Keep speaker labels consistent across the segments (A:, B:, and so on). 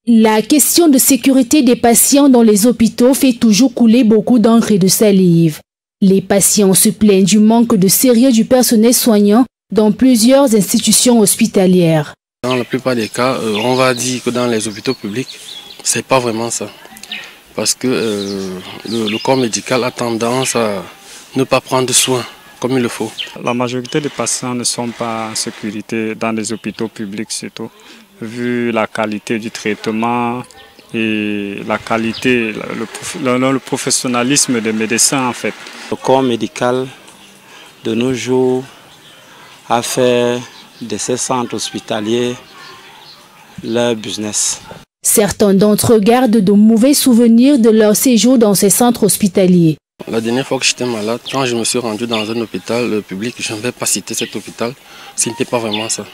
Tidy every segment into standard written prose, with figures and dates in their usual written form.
A: La question de sécurité des patients dans les hôpitaux fait toujours couler beaucoup d'encre et de salive. Les patients se plaignent du manque de sérieux du personnel soignant dans plusieurs institutions hospitalières.
B: Dans la plupart des cas, on va dire que dans les hôpitaux publics, c'est pas vraiment ça. Parce que le corps médical a tendance à ne pas prendre soin comme il le faut.
C: La majorité des patients ne sont pas en sécurité dans les hôpitaux publics surtout, vu la qualité du traitement et la qualité, le professionnalisme des médecins en fait.
D: Le corps médical de nos jours a fait de ces centres hospitaliers leur business.
A: Certains d'entre eux gardent de mauvais souvenirs de leur séjour dans ces centres hospitaliers.
B: La dernière fois que j'étais malade, quand je me suis rendu dans un hôpital public, je ne vais pas citer cet hôpital, ce n'était pas vraiment ça.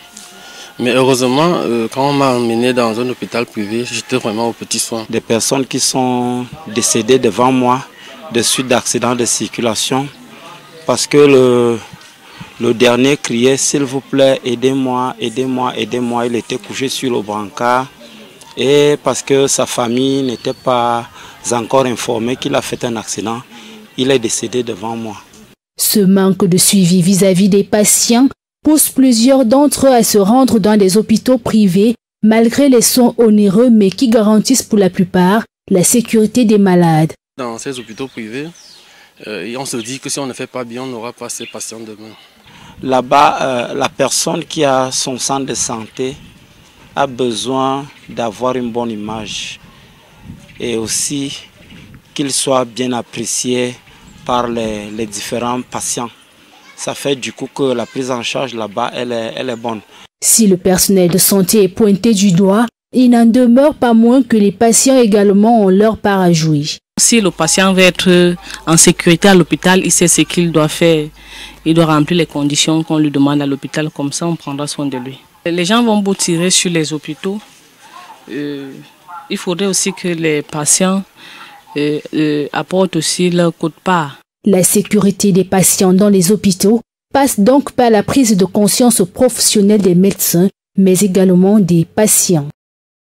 B: Mais heureusement, quand on m'a emmené dans un hôpital privé, j'étais vraiment aux petits soins.
D: Des personnes qui sont décédées devant moi de suite d'accidents de circulation parce que le dernier criait « s'il vous plaît, aidez-moi, aidez-moi, aidez-moi ». Il était couché sur le brancard et parce que sa famille n'était pas encore informée qu'il a fait un accident, il est décédé devant moi.
A: Ce manque de suivi vis-à-vis des patients pousse plusieurs d'entre eux à se rendre dans des hôpitaux privés malgré les soins onéreux mais qui garantissent pour la plupart la sécurité des malades.
B: Dans ces hôpitaux privés, on se dit que si on ne fait pas bien, on n'aura pas ces patients demain.
D: Là-bas, la personne qui a son centre de santé a besoin d'avoir une bonne image et aussi qu'il soit bien apprécié par les différents patients. Ça fait du coup que la prise en charge là-bas, elle est bonne.
A: Si le personnel de santé est pointé du doigt, il n'en demeure pas moins que les patients également ont leur part à jouer.
E: Si le patient veut être en sécurité à l'hôpital, il sait ce qu'il doit faire. Il doit remplir les conditions qu'on lui demande à l'hôpital, comme ça on prendra soin de lui. Les gens vont beau tirer sur les hôpitaux. Il faudrait aussi que les patients apportent aussi leur quote-part.
A: La sécurité des patients dans les hôpitaux passe donc par la prise de conscience professionnelle des médecins, mais également des patients.